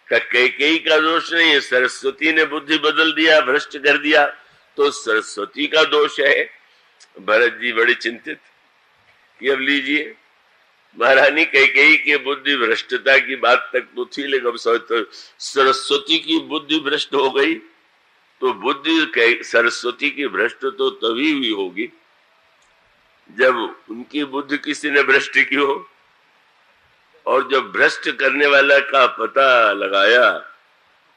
कैकेयी का दोष नहीं है, सरस्वती ने बुद्धि बदल दिया, भ्रष्ट कर दिया, तो सरस्वती का दोष है। भरत जी बड़े चिंतित कि अब लीजिए, महारानी कैकेयी की बुद्धि भ्रष्टता की बात तक तो थी, लेकिन अब सरस्वती की बुद्धि भ्रष्ट हो गई, तो बुद्धि सरस्वती की भ्रष्ट तो तभी हुई होगी जब उनकी बुद्धि किसी ने भ्रष्ट की हो। और जब भ्रष्ट करने वाला का पता लगाया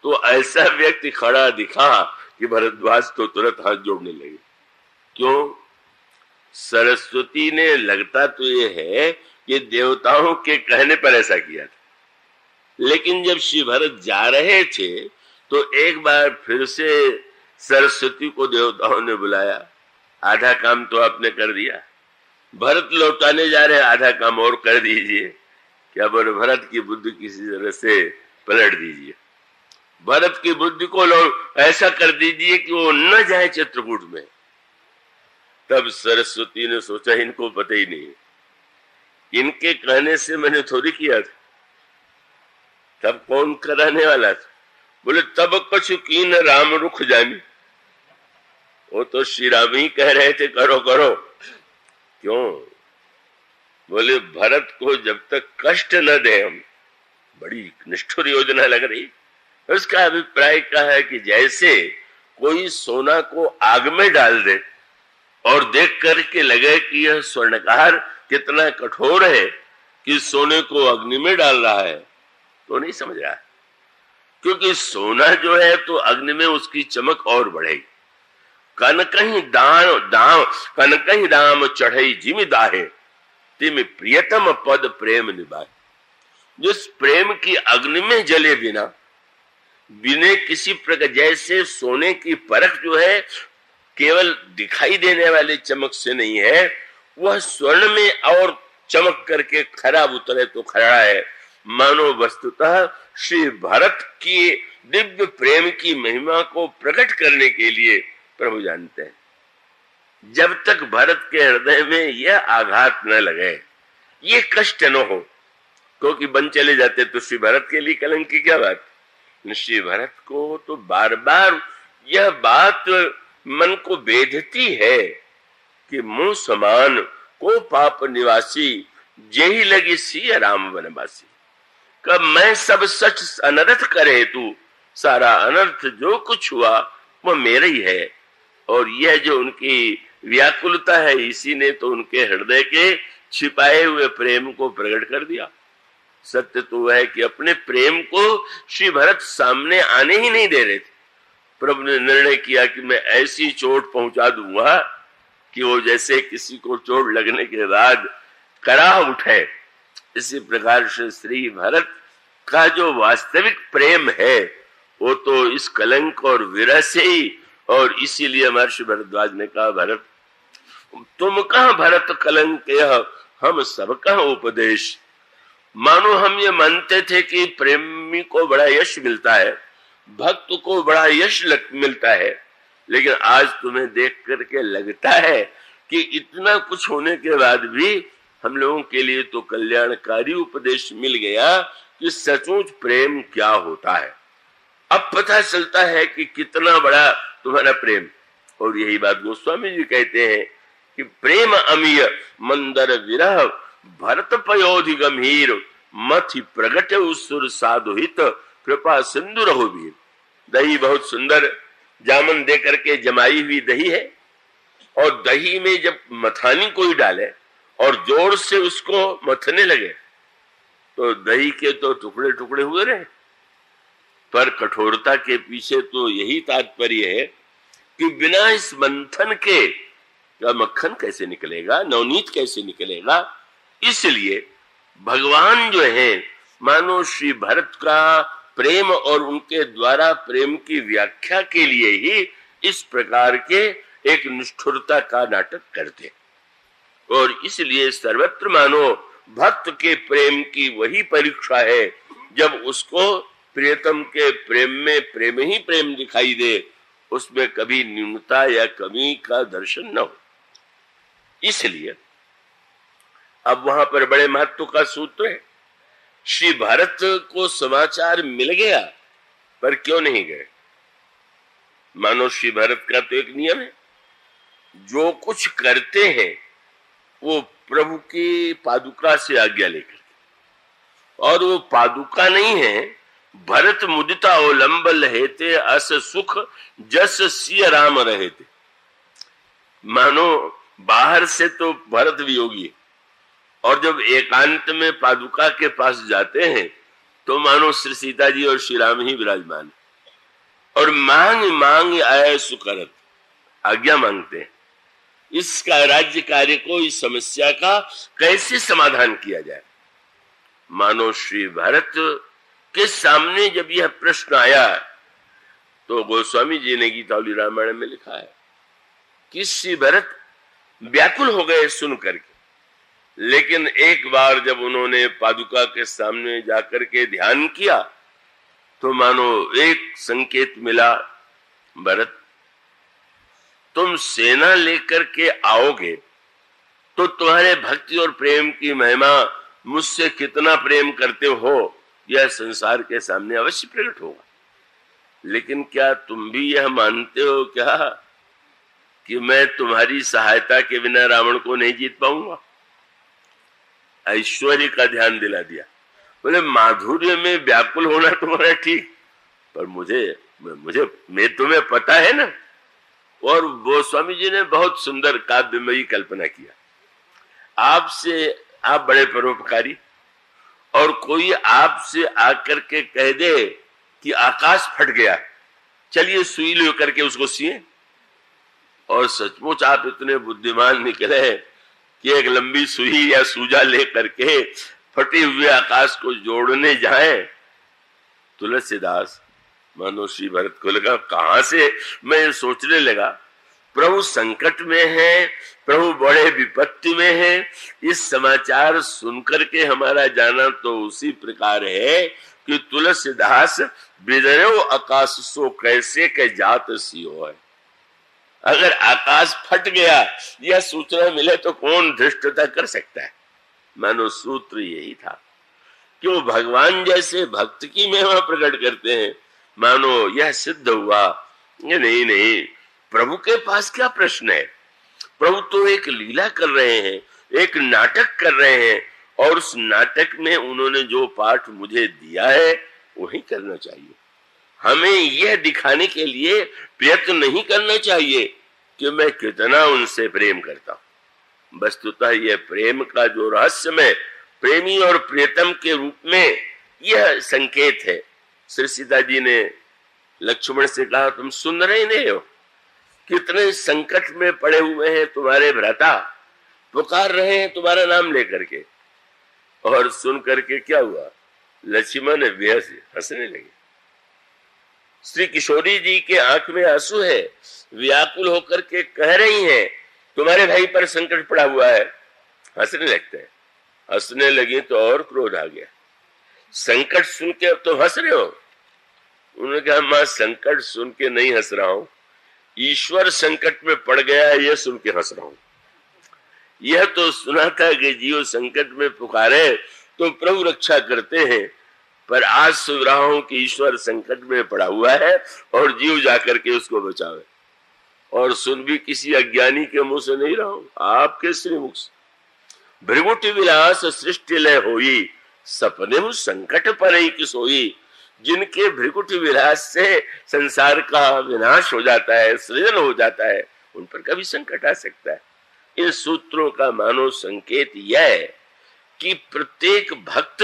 तो ऐसा व्यक्ति खड़ा दिखा कि भरद्वाज तो तुरंत हाथ जोड़ने लगे। क्यों? सरस्वती ने, लगता तो ये है कि देवताओं के कहने पर ऐसा किया था, लेकिन जब श्री भरत जा रहे थे तो एक बार फिर से सरस्वती को देवताओं ने बुलाया। आधा काम तो आपने कर दिया, भरत लौटाने जा रहे, आधा काम और कर दीजिए। क्या बोले? भरत की बुद्धि किसी तरह से पलट दीजिए, भरत की बुद्धि को ऐसा कर दीजिए कि वो न जाए चित्रकूट में। तब सरस्वती ने सोचा इनको पता ही नहीं, इनके कहने से मैंने थोड़ी किया था, तब कौन कराने वाला था? बोले तब कछु कीन राम रुख जामी, वो तो श्री राम ही कह रहे थे करो करो। क्यों? बोले भरत को जब तक कष्ट न दे हम, बड़ी निष्ठुर योजना लग रही। उसका अभिप्राय क्या है कि जैसे कोई सोना को आग में डाल दे और देख करके लगे कि यह स्वर्णकार कितना कठोर है कि सोने को अग्नि में डाल रहा है, तो नहीं समझ रहा, क्योंकि सोना जो है तो अग्नि में उसकी चमक और बढ़ेगी। कनकहि दाम चढ़ई जिमि दाहे, तिमि प्रियतम पद प्रेम निभाए। जिस प्रेम की अग्नि में जले बिना किसी प्रकार, जैसे सोने की परख जो है केवल दिखाई देने वाली चमक से नहीं है, वह स्वर्ण में और चमक करके खराब उतरे तो खरा है। मानो वस्तुतः श्री भरत की दिव्य प्रेम की महिमा को प्रकट करने के लिए प्रभु जानते हैं। जब तक भरत के हृदय में यह आघात न लगे, ये कष्ट न हो, क्योंकि बन चले जाते तो श्री भरत के लिए कलंक की क्या बात। श्री भरत को तो बार बार यह बात मन को बेधती है कि मुंह समान को पाप निवासी, जेहि लगी सिय राम वनवासी। कब मैं सब सच अनर्थ करे तू, सारा अनर्थ जो कुछ हुआ वो मेरा ही है। और यह जो उनकी व्याकुलता है, इसी ने तो उनके हृदय के छिपाए हुए प्रेम को प्रकट कर दिया। सत्य तो है कि अपने प्रेम को श्री भरत सामने आने ही नहीं दे रहे थे। प्रभु ने निर्णय किया कि मैं ऐसी चोट पहुंचा दूंगा कि वो जैसे किसी को चोट लगने के बाद कराह उठे। इसी प्रकार से श्री भरत का जो वास्तविक प्रेम है वो तो इस कलंक और विरह से ही, और इसीलिए महर्षि भरद्वाज ने कहा भरत तुम कहां भरत कलंक यह हम सब कहां उपदेश। मानो हम ये मानते थे कि प्रेमी को बड़ा यश मिलता है, भक्त को बड़ा यश मिलता है, लेकिन आज तुम्हें देख करके लगता है कि इतना कुछ होने के बाद भी हम लोगों के लिए तो कल्याणकारी उपदेश मिल गया कि सचमुच प्रेम क्या होता है। अब पता चलता है कि कितना बड़ा तुम्हारा प्रेम। और यही बात गोस्वामी जी कहते हैं कि प्रेम अमीय मंदर विरह भरत पयोधि गंभीर, मथि प्रगट सुर साधुहित कृपा सिंधु रघुवीर। दही बहुत सुंदर जामन दे करके जमाई हुई दही है, और दही में जब मथानी कोई डाले और जोर से उसको मथने लगे तो दही के तो टुकड़े टुकड़े हुए रहे। पर कठोरता के पीछे तो यही तात्पर्य है कि बिना इस मंथन के मक्खन कैसे निकलेगा, नवनीत कैसे निकलेगा। इसलिए भगवान जो है, मानो श्री भरत का प्रेम और उनके द्वारा प्रेम की व्याख्या के लिए ही इस प्रकार के एक निष्ठुरता का नाटक करते। और इसलिए सर्वत्र मानो भक्त के प्रेम की वही परीक्षा है जब उसको प्रियतम के प्रेम में प्रेम ही प्रेम दिखाई दे, उसमें कभी न्यूनता या कमी का दर्शन न हो। इसलिए अब वहां पर बड़े महत्व का सूत्र है श्री भरत को समाचार मिल गया, पर क्यों नहीं गए? मानो श्री भरत का तो एक नियम है, जो कुछ करते हैं वो प्रभु की पादुका से आज्ञा लेकर, और वो पादुका नहीं है। भरत मुदिता अवलंब लहेते अस सुख जस सिय राम रहेते। मानो बाहर से तो भरत वियोगी है, और जब एकांत में पादुका के पास जाते हैं तो मानो श्री सीता जी और श्री राम ही विराजमान है, और मांग मांग आए सुकरत, आज्ञा मांगते हैं। इसका राज्य कार्य को, इस समस्या का कैसे समाधान किया जाए? मानो श्री भरत के सामने जब यह प्रश्न आया तो गोस्वामी जी ने गीतावली रामायण में लिखा है कि श्री भरत व्याकुल हो गए सुन करके, लेकिन एक बार जब उन्होंने पादुका के सामने जाकर के ध्यान किया तो मानो एक संकेत मिला, भरत तुम सेना लेकर के आओगे तो तुम्हारे भक्ति और प्रेम की महिमा, मुझसे कितना प्रेम करते हो, यह संसार के सामने अवश्य प्रकट होगा। लेकिन क्या तुम भी यह मानते हो क्या कि मैं तुम्हारी सहायता के बिना रावण को नहीं जीत पाऊंगा? ऐश्वर्य का ध्यान दिला दिया। बोले माधुर्य में व्याकुल होना तुम्हारा ठीक, पर मैं तुम्हें पता है ना। और गोस्वामी जी ने बहुत सुंदर काव्यमयी कल्पना किया। आप बड़े परोपकारी, और कोई आपसे आकर के कह दे कि आकाश फट गया, चलिए सुई लेकर के उसको सिए। और सचमुच आप इतने बुद्धिमान निकले कि एक लंबी सुई या सूजा लेकर के फटे हुए आकाश को जोड़ने जाए। तुलसीदास मानो श्री भरत को लगा कहां से, मैं सोचने लगा प्रभु संकट में है, प्रभु बड़े विपत्ति में है। इस समाचार सुनकर के हमारा जाना तो उसी प्रकार है कि तुलसीदास बिदरो आकाश सो कैसे के जात सियो है। अगर आकाश फट गया यह सूचना मिले तो कौन धृष्टता कर सकता है? मानो सूत्र यही था कि वो भगवान जैसे भक्त की महिमा प्रकट करते हैं। मानो यह सिद्ध हुआ ये नहीं, प्रभु के पास क्या प्रश्न है? प्रभु तो एक लीला कर रहे हैं, एक नाटक कर रहे हैं, और उस नाटक में उन्होंने जो पाठ मुझे दिया है वही करना चाहिए। हमें यह दिखाने के लिए प्रयत्न नहीं करना चाहिए कि मैं कितना उनसे प्रेम करता हूं। वस्तुतः यह प्रेम का जो रहस्यमय प्रेमी और प्रियतम के रूप में यह संकेत है। श्री सीता जी ने लक्ष्मण से कहा तुम सुन रहे नहीं हो, कितने संकट में पड़े हुए हैं तुम्हारे भ्राता, पुकार रहे हैं तुम्हारा नाम लेकर के। और सुन करके क्या हुआ? लक्ष्मण हंसने लगे। श्री किशोरी जी के आंख में आंसू है, व्याकुल होकर के कह रही हैं तुम्हारे भाई पर संकट पड़ा हुआ है। हंसने लगते हैं। हंसने लगी तो और क्रोध आ गया। संकट सुन के अब तो हंस रहे हो? उन्होंने कहा मां संकट सुन के नहीं हंस रहा हूं, ईश्वर संकट में पड़ गया है यह सुन के हंस रहा हूं। यह तो सुना था कि जीव संकट में पुकारे तो प्रभु रक्षा करते हैं, पर आज सुन रहा हूं कि ईश्वर संकट में पड़ा हुआ है और जीव जाकर के उसको बचावे। और सुन भी किसी अज्ञानी के मुंह से नहीं रहा हूं, आपके श्रीमुख से। भृगुटि विलास सृष्टि लय होई, सपने में संकट पर ही किस होई। जिनके भृगुटि विलास से संसार का विनाश हो जाता है, सृजन हो जाता है, उन पर कभी संकट आ सकता है। इन सूत्रों का मानो संकेत यह है कि प्रत्येक भक्त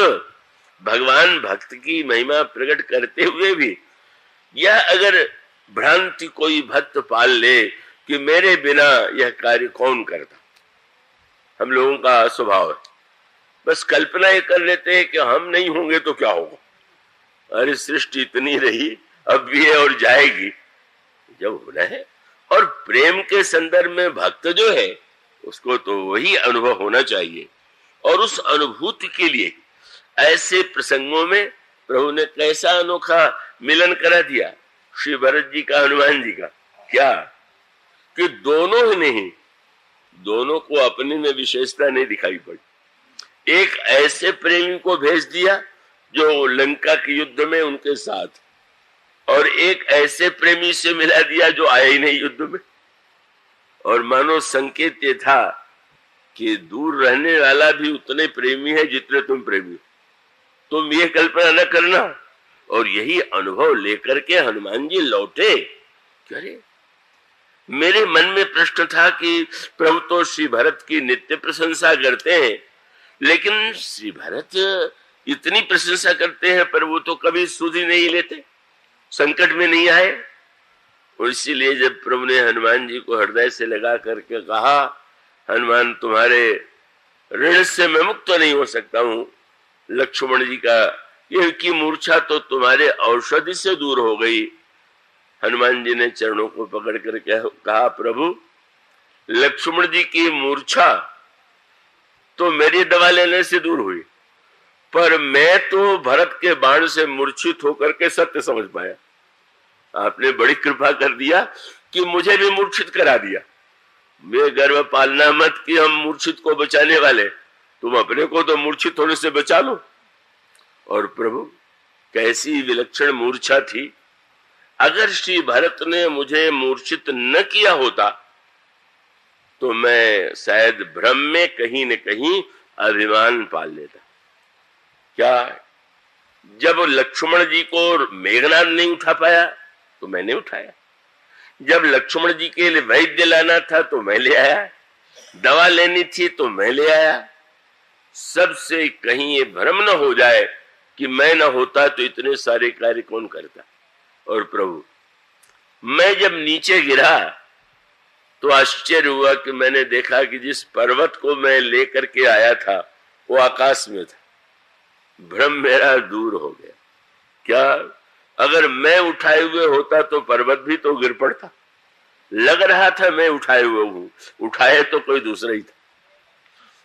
भगवान भक्त की महिमा प्रकट करते हुए भी यह अगर भ्रांति कोई भक्त पाल ले कि मेरे बिना यह कार्य कौन करता। हम लोगों का स्वभाव है, बस कल्पना ये कर लेते हैं कि हम नहीं होंगे तो क्या होगा। अरे सृष्टि इतनी रही, अब भी है और जाएगी, जब होना है। और प्रेम के संदर्भ में भक्त जो है उसको तो वही अनुभव होना चाहिए। और उस अनुभूति के लिए ऐसे प्रसंगों में प्रभु ने कैसा अनोखा मिलन करा दिया, श्री भरत जी का हनुमान जी का। क्या कि दोनों ही नहीं, दोनों को अपने में विशेषता नहीं दिखाई पड़ी। एक ऐसे प्रेमी को भेज दिया जो लंका के युद्ध में उनके साथ, और एक ऐसे प्रेमी से मिला दिया जो आया ही नहीं युद्ध में। और मानो संकेत ये था कि दूर रहने वाला भी उतने प्रेमी है जितने तुम प्रेमी। तुम ये कल्पना न करना। और यही अनुभव लेकर के हनुमान जी लौटे। अरे मेरे मन में प्रश्न था कि प्रभु तो श्री भरत की नित्य प्रशंसा करते हैं, लेकिन श्री भरत इतनी प्रशंसा करते हैं पर वो तो कभी सुध ही नहीं लेते, संकट में नहीं आए। और इसीलिए जब प्रभु ने हनुमान जी को हृदय से लगा करके कहा, हनुमान तुम्हारे ऋण से मैं मुक्त नहीं हो सकता हूं, लक्ष्मण जी का ये की मूर्छा तो तुम्हारे औषधि से दूर हो गई। हनुमान जी ने चरणों को पकड़ कर कहा, प्रभु लक्ष्मण जी की मूर्छा तो मेरी दवा लेने से दूर हुई, पर मैं तो भरत के बाण से मूर्छित होकर के सत्य समझ पाया। आपने बड़ी कृपा कर दिया कि मुझे भी मूर्छित करा दिया। मैं गर्व पालना मत कि हम मूर्छित को बचाने वाले, तुम अपने को तो मूर्छित होने से बचा लो। और प्रभु कैसी विलक्षण मूर्छा थी। अगर श्री भरत ने मुझे मूर्छित न किया होता तो मैं शायद भ्रम में कहीं न कहीं अभिमान पाल लेता। क्या जब लक्ष्मण जी को मेघनाद नहीं उठा पाया तो मैंने उठाया, जब लक्ष्मण जी के लिए वैद्य लाना था तो मैं ले आया, दवा लेनी थी तो मैं ले आया। सबसे कहीं ये भ्रम न हो जाए कि मैं न होता तो इतने सारे कार्य कौन करता। और प्रभु मैं जब नीचे गिरा तो आश्चर्य हुआ कि मैंने देखा कि जिस पर्वत को मैं लेकर के आया था वो आकाश में था। भ्रम मेरा दूर हो गया। क्या अगर मैं उठाए हुए होता तो पर्वत भी तो गिर पड़ता। लग रहा था मैं उठाए हुए हूं, उठाए तो कोई दूसरा ही था।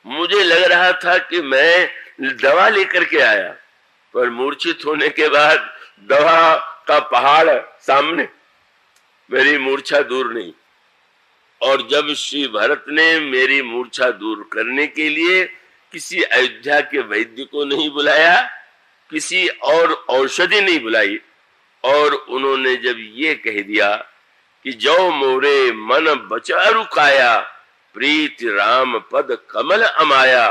मुझे लग रहा था कि मैं दवा लेकर के आया, पर मूर्छित होने के बाद दवा का पहाड़ सामने, मेरी मूर्छा दूर नहीं। और जब श्री भरत ने मेरी मूर्छा दूर करने के लिए किसी अयोध्या के वैद्य को नहीं बुलाया, किसी और औषधि नहीं बुलाई, और उन्होंने जब ये कह दिया कि जो मोरे मन बचारु काया, प्रीत राम पद कमल अमाया,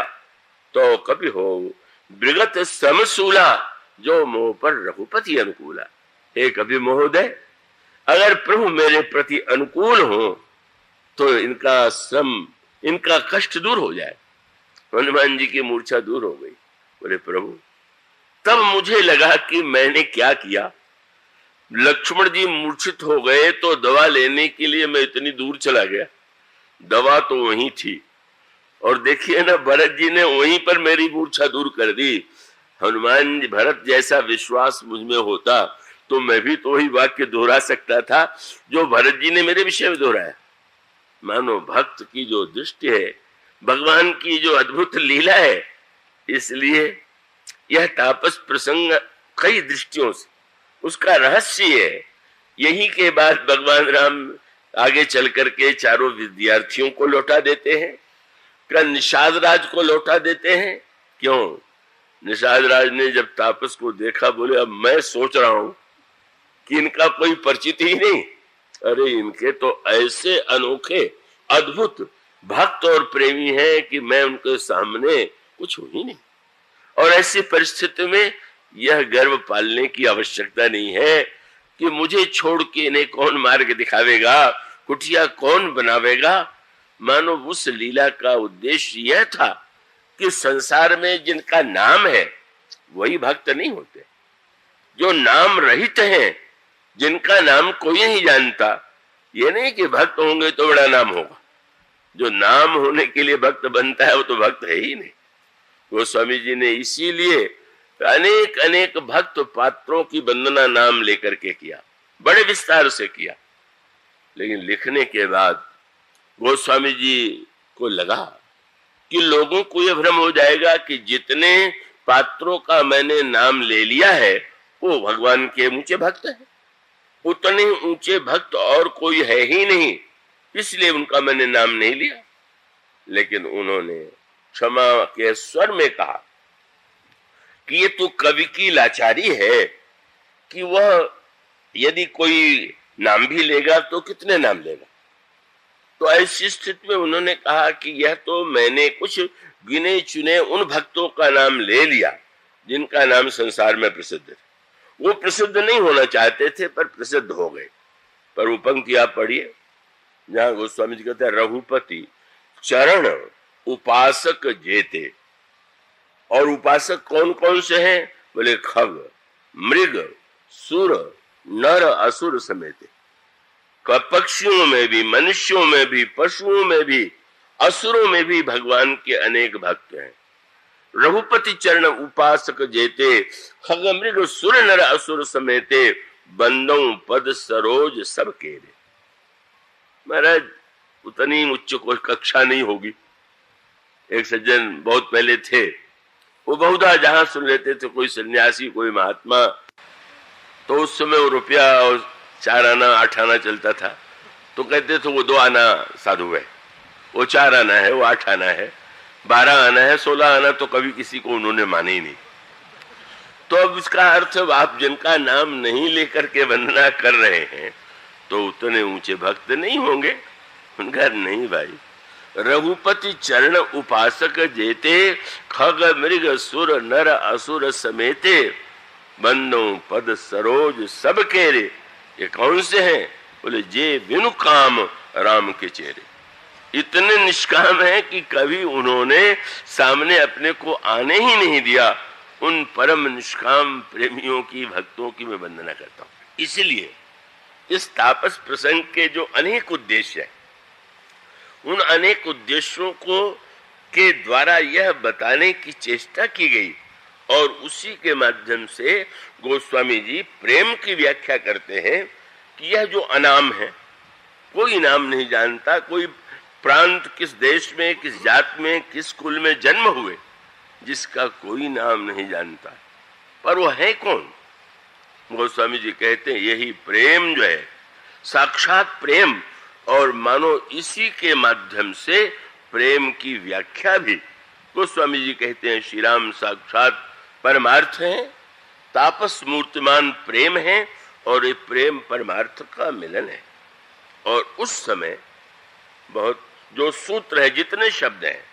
तो कभी हो मृगत समसूला, जो मोह पर रघुपति अनुकूला। हे कभी महोदय, अगर प्रभु मेरे प्रति अनुकूल हो तो इनका श्रम, इनका कष्ट दूर हो जाए। हनुमान जी की मूर्छा दूर हो गई। बोले प्रभु, तब मुझे लगा कि मैंने क्या किया। लक्ष्मण जी मूर्छित हो गए तो दवा लेने के लिए मैं इतनी दूर चला गया, दवा तो वहीं थी। और देखिए ना, भरत जी ने वहीं पर मेरी मूर्छा दूर कर दी। हनुमान जी, भरत जैसा विश्वास मुझ में होता तो मैं भी तो वही वाक्य दोहरा सकता था जो भरत जी ने मेरे विषय में दोहराया। मानो भक्त की जो दृष्टि है, भगवान की जो अद्भुत लीला है, इसलिए यह तापस प्रसंग कई दृष्टियों से उसका रहस्य है। यही के बाद भगवान राम आगे चल करके चारों विद्यार्थियों को लौटा देते हैं, निषाद राज को लौटा देते हैं। क्यों? निषाद राज ने जब तापस को देखा, बोले अब मैं सोच रहा हूं कि इनका कोई परिचित ही नहीं। अरे इनके तो ऐसे अनोखे अद्भुत भक्त और प्रेमी हैं कि मैं उनके सामने कुछ हूं ही नहीं। और ऐसी परिस्थिति में यह गर्व पालने की आवश्यकता नहीं है कि मुझे छोड़ के इन्हें कौन मार्ग दिखावेगा, कुटिया कौन बनावेगा। मानो उस लीला का उद्देश्य यह था कि संसार में जिनका नाम है वही भक्त नहीं होते, जो नाम रहित हैं, जिनका नाम कोई नहीं जानता। ये नहीं कि भक्त होंगे तो बड़ा नाम होगा। जो नाम होने के लिए भक्त बनता है वो तो भक्त है ही नहीं। गोस्वामी जी ने इसीलिए अनेक अनेक भक्त पात्रों की वंदना नाम लेकर के किया, बड़े विस्तार से किया। लेकिन लिखने के बाद गोस्वामी जी को लगा कि लोगों को यह भ्रम हो जाएगा कि जितने पात्रों का मैंने नाम ले लिया है वो भगवान के ऊंचे भक्त हैं, उतने ऊंचे भक्त और कोई है ही नहीं, इसलिए उनका मैंने नाम नहीं लिया। लेकिन उन्होंने क्षमा के स्वर में कहा कि ये तो कवि की लाचारी है कि वह यदि कोई नाम भी लेगा तो कितने नाम लेगा। तो ऐसी स्थिति में उन्होंने कहा कि यह तो मैंने कुछ गिने चुने उन भक्तों का नाम ले लिया जिनका नाम संसार में प्रसिद्ध है। वो प्रसिद्ध नहीं होना चाहते थे पर प्रसिद्ध हो गए। पर वो पंक्ति आप पढ़िए जहां गोस्वामी जी कहते हैं रघुपति चरण उपासक जेते। और उपासक कौन कौन से हैं? बोले खग मृग सुर नर असुर समेत। पक्षियों में भी, मनुष्यों में भी, पशुओं में भी, असुरों में भी भगवान के अनेक भक्त हैं। रघुपति चरण उपासक जेते खग मृग सुर नर असुर समेते बंदों पद सरोज सब केरे। महाराज उतनी उच्च कोई कक्षा नहीं होगी। एक सज्जन बहुत पहले थे, वो बहुधा जहां सुन लेते थे कोई सन्यासी कोई महात्मा, तो उस समय वो रुपया और 4 आना 8 आना चलता था, तो कहते थे वो 2 आना साधु है, वो 4 आना है, वो 8 आना है, 12 आना है, 16 आना तो कभी किसी को उन्होंने माने ही नहीं। तो अब इसका अर्थ आप जिनका नाम नहीं लेकर के वंदना कर रहे हैं तो उतने ऊंचे भक्त नहीं होंगे। उनका नहीं भाई, रघुपति चरण उपासक जेते खग मृग सुर नर असुर समेते बंदो पद सरोज सब केरे। ये कौन से हैं? बोले जे बिनु काम राम के चेहरे। इतने निष्काम है कि कभी उन्होंने सामने अपने को आने ही नहीं दिया। उन परम निष्काम प्रेमियों की भक्तों की मैं वंदना करता हूं। इसलिए इस तापस प्रसंग के जो अनेक उद्देश्य है, उन अनेक उद्देश्यों को के द्वारा यह बताने की चेष्टा की गई और उसी के माध्यम से गोस्वामी जी प्रेम की व्याख्या करते हैं कि यह जो अनाम है, कोई नाम नहीं जानता, कोई प्रांत किस देश में, किस जात में, किस कुल में जन्म हुए, जिसका कोई नाम नहीं जानता, पर वो है कौन? गोस्वामी जी कहते हैं यही प्रेम जो है, साक्षात प्रेम, और मानो इसी के माध्यम से प्रेम की व्याख्या भी गोस्वामी जी कहते हैं श्री राम साक्षात परमार्थ है, तापस मूर्तिमान प्रेम है और ये प्रेम परमार्थ का मिलन है। और उस समय बहुत जो सूत्र है, जितने शब्द हैं,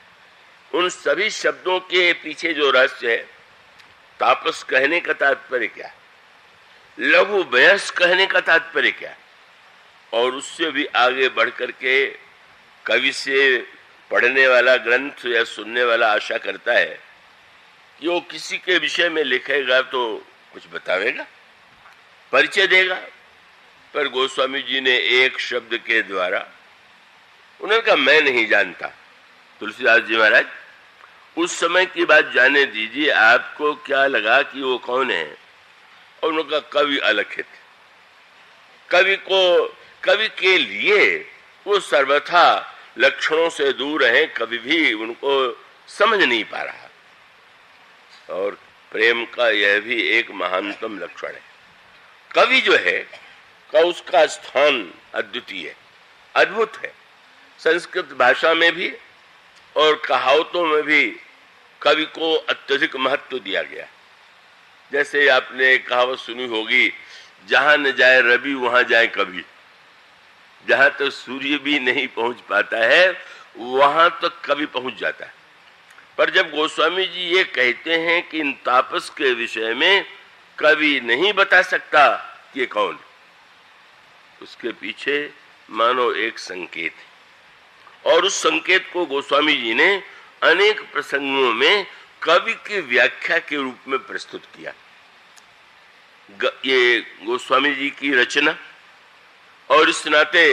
उन सभी शब्दों के पीछे जो रहस्य है, तापस कहने का तात्पर्य क्या है, लघु वयस कहने का तात्पर्य क्या है, और उससे भी आगे बढ़ करके कवि से पढ़ने वाला, ग्रंथ या सुनने वाला आशा करता है कि वो किसी के विषय में लिखेगा तो कुछ बतावेगा, परिचय देगा। पर गोस्वामी जी ने एक शब्द के द्वारा उन्होंने कहा मैं नहीं जानता। तुलसीदास जी महाराज उस समय की बात जाने दीजिए, आपको क्या लगा कि वो कौन है? और उन्होंने कहा कवि अलखित। कवि के लिए वो सर्वथा लक्षणों से दूर है, कभी भी उनको समझ नहीं पा रहा। और प्रेम का यह भी एक महानतम लक्षण है। कवि जो है का उसका स्थान अद्वितीय है, अद्भुत है। संस्कृत भाषा में भी और कहावतों में भी कवि को अत्यधिक महत्व दिया गया। जैसे आपने कहावत सुनी होगी, जहां न जाए रवि वहां जाए कवि। जहां तक सूर्य भी नहीं पहुंच पाता है वहां तक कवि पहुंच जाता है। पर जब गोस्वामी जी ये कहते हैं कि इन तापस के विषय में कवि नहीं बता सकता कि कौन, उसके पीछे मानो एक संकेत है। और उस संकेत को गोस्वामी जी ने अनेक प्रसंगों में कवि की व्याख्या के रूप में प्रस्तुत किया। ये गोस्वामी जी की रचना, और इस नाते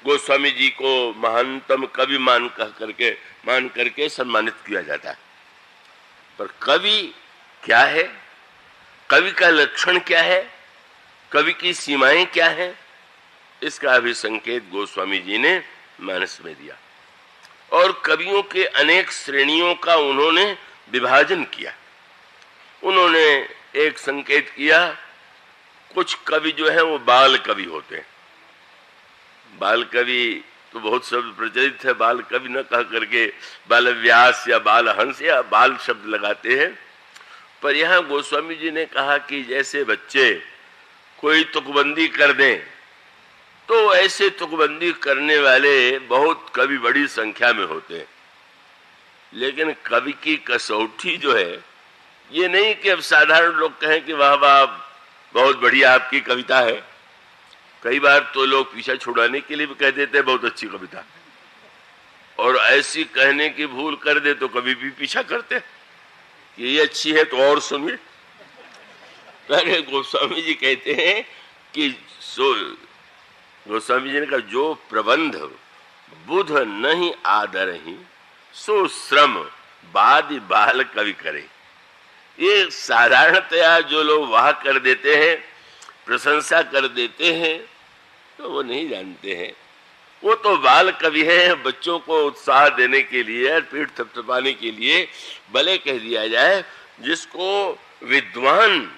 गोस्वामी जी को महानतम कवि मान करके सम्मानित किया जाता है। पर कवि क्या है, कवि का लक्षण क्या है, कवि की सीमाएं क्या है, इसका भी संकेत गोस्वामी जी ने मानस में दिया। और कवियों के अनेक श्रेणियों का उन्होंने विभाजन किया। उन्होंने एक संकेत किया, कुछ कवि जो है वो बाल कवि होते हैं। बाल कवि तो बहुत शब्द प्रचलित है, बाल कवि न कह करके बाल व्यास या बाल हंस या बाल शब्द लगाते हैं। पर यहाँ गोस्वामी जी ने कहा कि जैसे बच्चे कोई तुकबंदी कर दें तो ऐसे तुकबंदी करने वाले बहुत कवि बड़ी संख्या में होते हैं, लेकिन कवि की कसौटी जो है ये नहीं कि अब साधारण लोग कहें कि वाह वाह बहुत बढ़िया आपकी कविता है। कई बार तो लोग पीछा छुड़ाने के लिए भी कह देते हैं बहुत अच्छी कविता, और ऐसी कहने की भूल कर दे तो कभी भी पीछा करते कि ये अच्छी है तो और सुनिए। अरे गोस्वामी जी कहते हैं कि गोस्वामी जी ने कहा जो प्रबंध बुध नहीं आदरही सो श्रम बाद बाल कवि करे। ये साधारणतया जो लोग वाह कर देते हैं, प्रशंसा कर देते हैं, तो वो नहीं जानते हैं वो तो बाल कवि हैं। बच्चों को उत्साह देने के लिए, पीठ थपथपाने के लिए भले कह दिया जाए, जिसको विद्वान,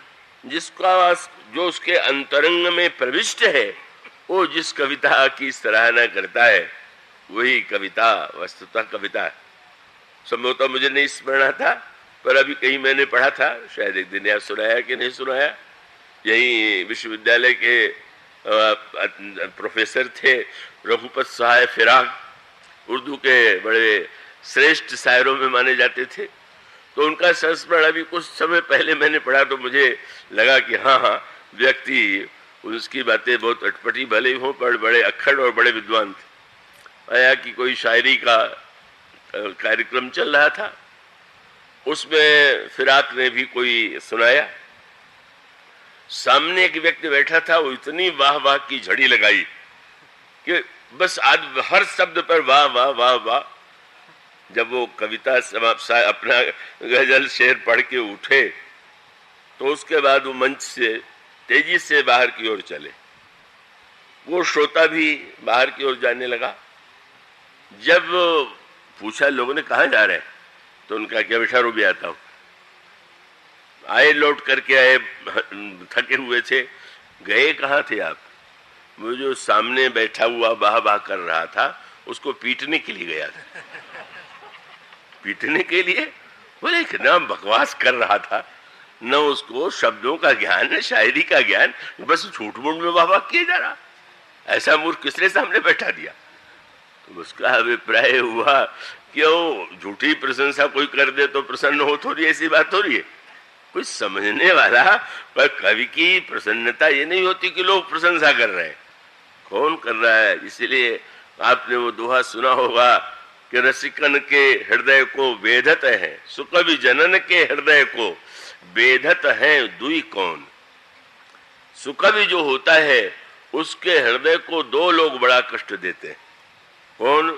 जिसका जो उसके अंतरंग में प्रविष्ट है, वो जिस कविता की सराहना करता है वही कविता वस्तुतः कविता है। संभवतः मुझे नहीं स्मरण था, पर अभी कहीं मैंने पढ़ा था, शायद एक दिन याद सुनाया कि नहीं सुनाया। यही विश्वविद्यालय के प्रोफेसर थे रघुपत सहाय फिराक, उर्दू के बड़े श्रेष्ठ शायरों में माने जाते थे। तो उनका संस्मरण अभी कुछ समय पहले मैंने पढ़ा तो मुझे लगा कि हाँ हाँ व्यक्ति, उसकी बातें बहुत अटपटी भले हों पर बड़े अक्खड़ और बड़े विद्वान थे। आया कि कोई शायरी का कार्यक्रम चल रहा था, उसमें फिराक ने भी कोई सुनाया। सामने एक व्यक्ति बैठा था, वो इतनी वाह वाह की झड़ी लगाई कि बस आज हर शब्द पर वाह वाह वाह वाह। जब वो कविता अपना गजल शेर पढ़ के उठे तो उसके बाद वो मंच से तेजी से बाहर की ओर चले। वो श्रोता भी बाहर की ओर जाने लगा। जब पूछा लोगों ने कहाँ जा रहे हैं, तो उनका क्या बेटा रुक आता हूँ। आए लौट करके आए, थके हुए थे। गए कहाँ थे आप? वो जो सामने बैठा हुआ वाह वाह कर रहा था उसको पीटने के लिए गया था। पीटने के लिए? बोले कितना बकवास कर रहा था, न उसको शब्दों का ज्ञान न शायरी का ज्ञान, बस झूठ मूठ में वाह वाह किए जा रहा। ऐसा मूर्ख किसने सामने बैठा दिया? तो उसका अभिप्राय हुआ क्यों झूठी प्रशंसा कोई कर दे तो प्रसन्न हो, थोड़ी ऐसी बात हो रही है। कुछ समझने वाला, पर कवि की प्रसन्नता ये नहीं होती कि लोग प्रशंसा कर रहे हैं, कौन कर रहा है। इसलिए आपने वो दोहा सुना होगा कि रसिकन के हृदय को वेधत है, सुकवि जनन के हृदय को वेधत है दुई कौन। सुकवि जो होता है उसके हृदय को दो लोग बड़ा कष्ट देते हैं। कौन?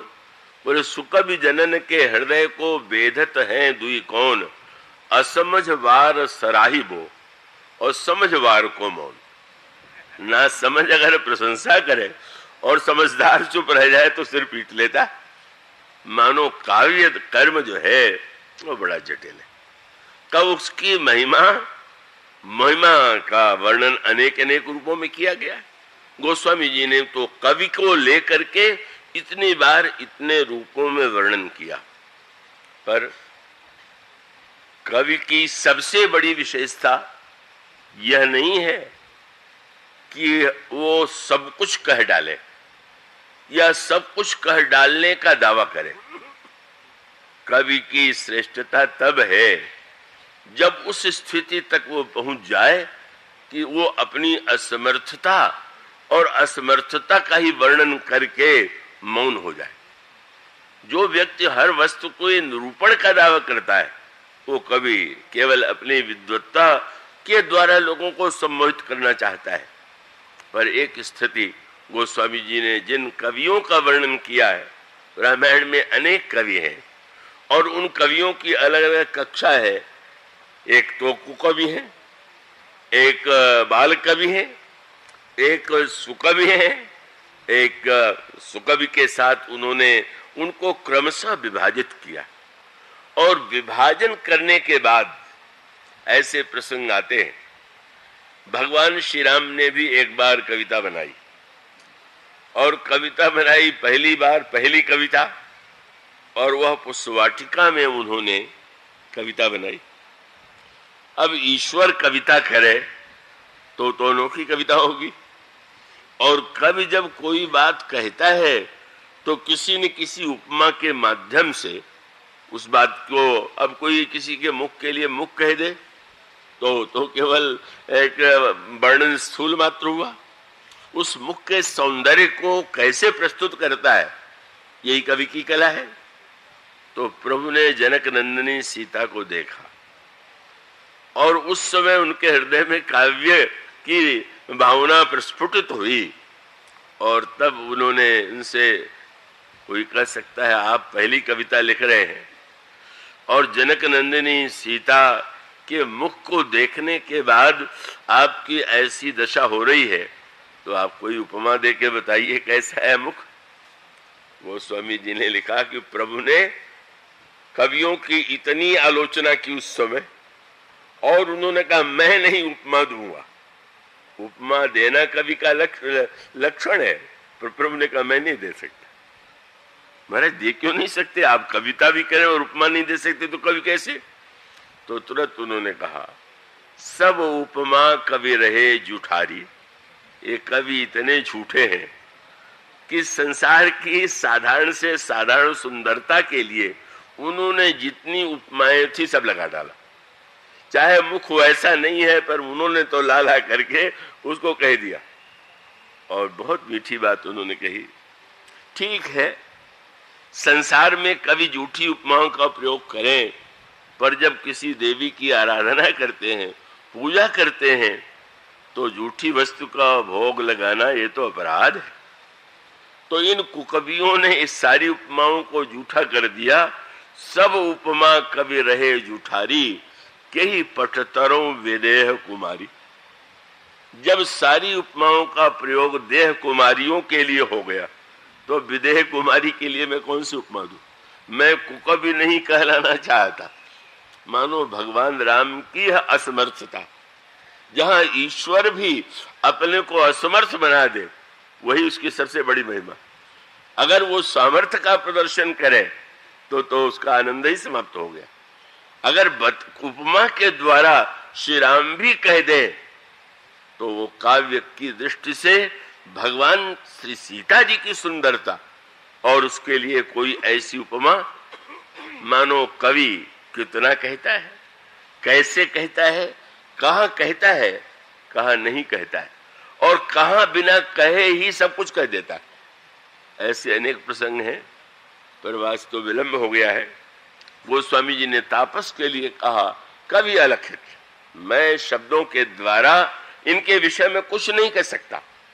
बोले सुकवि जनन के हृदय को वेधत है दुई कौन, असमझ वार सराहिबो और समझ वार को मौन। ना समझ अगर प्रशंसा करे और समझदार चुप रह जाए तो सिर पीट लेता। मानो काव्य कर्म जो है वो बड़ा जटिल है। तब उसकी महिमा का वर्णन अनेक अनेक रूपों में किया गया। गोस्वामी जी ने तो कवि को लेकर के इतनी बार इतने रूपों में वर्णन किया, पर कवि की सबसे बड़ी विशेषता यह नहीं है कि वो सब कुछ कह डाले या सब कुछ कह डालने का दावा करे। कवि की श्रेष्ठता तब है जब उस स्थिति तक वो पहुंच जाए कि वो अपनी असमर्थता और असमर्थता का ही वर्णन करके मौन हो जाए। जो व्यक्ति हर वस्तु को निरूपण का दावा करता है वो कवि केवल अपनी विद्वत्ता के द्वारा लोगों को सम्मोहित करना चाहता है। पर एक स्थिति गोस्वामी जी ने जिन कवियों का वर्णन किया है, रामायण में अनेक कवि हैं और उन कवियों की अलग अलग कक्षा है। एक तो कुकवि हैं, एक बाल कवि हैं, एक सुकवि हैं, एक सुकवि के साथ उन्होंने उनको क्रमशः विभाजित किया। और विभाजन करने के बाद ऐसे प्रसंग आते हैं। भगवान श्री राम ने भी एक बार कविता बनाई और कविता बनाई पहली बार, पहली कविता, और वह पुष्पवाटिका में उन्होंने कविता बनाई। अब ईश्वर कविता करे तो अनोखी कविता होगी। और कवि जब कोई बात कहता है तो किसी न किसी उपमा के माध्यम से उस बात को, अब कोई किसी के मुख के लिए मुख कह दे तो केवल एक वर्णन स्थूल मात्र हुआ। उस मुख के सौंदर्य को कैसे प्रस्तुत करता है, यही कवि की कला है। तो प्रभु ने जनक नंदिनी सीता को देखा और उस समय उनके हृदय में काव्य की भावना प्रस्फुटित हुई और तब उन्होंने उनसे, कोई कह सकता है आप पहली कविता लिख रहे हैं और जनक नंदिनी सीता के मुख को देखने के बाद आपकी ऐसी दशा हो रही है, तो आप कोई उपमा दे के बताइए कैसा है मुख। वो स्वामी जी ने लिखा कि प्रभु ने कवियों की इतनी आलोचना की उस समय और उन्होंने कहा मैं नहीं उपमा दूंगा। उपमा देना कवि का लक्षण है, पर प्रभु ने कहा मैं नहीं दे सकता। महाराज दे क्यों नहीं सकते, आप कविता भी करें और उपमा नहीं दे सकते तो कवि कैसे? तो तुरंत उन्होंने कहा सब उपमा कवि रहे जुठारी। ये कवि इतने झूठे हैं कि संसार की साधारण से साधारण सुंदरता के लिए उन्होंने जितनी उपमाएं थी सब लगा डाला। चाहे मुख वैसा नहीं है पर उन्होंने तो लाला करके उसको कह दिया। और बहुत मीठी बात उन्होंने कही, ठीक है संसार में कवि झूठी उपमाओं का प्रयोग करें, पर जब किसी देवी की आराधना करते हैं, पूजा करते हैं, तो झूठी वस्तु का भोग लगाना ये तो अपराध है। तो इन कुकवियों ने इस सारी उपमाओं को झूठा कर दिया। सब उपमा कवि रहे जुठारी, के ही पटतरों विदेह कुमारी। जब सारी उपमाओं का प्रयोग देह कुमारियों के लिए हो गया तो विदेह कुमारी के लिए मैं कौन सी उपमा दूं? मैं कुकवि नहीं कहलाना चाहता। मानो भगवान राम की असमर्थता, जहां ईश्वर भी अपने को असमर्थ बना दे, वही उसकी सबसे बड़ी महिमा। अगर वो सामर्थ्य का प्रदर्शन करे तो उसका आनंद ही समाप्त हो गया। अगर उपमा के द्वारा श्री राम भी कह दे तो वो काव्य की दृष्टि से भगवान श्री सीता जी की सुंदरता, और उसके लिए कोई ऐसी उपमा, मानो कवि कितना कहता है, कैसे कहता है, कहाँ कहता है, कहाँ नहीं कहता है, और कहाँ बिना कहे ही सब कुछ कह देता है। ऐसे अनेक प्रसंग हैं, पर वास्तव विलंब हो गया है। वो स्वामी जी ने तापस के लिए कहा कवि अलखित, मैं शब्दों के द्वारा इनके विषय में कुछ नहीं कह सकता।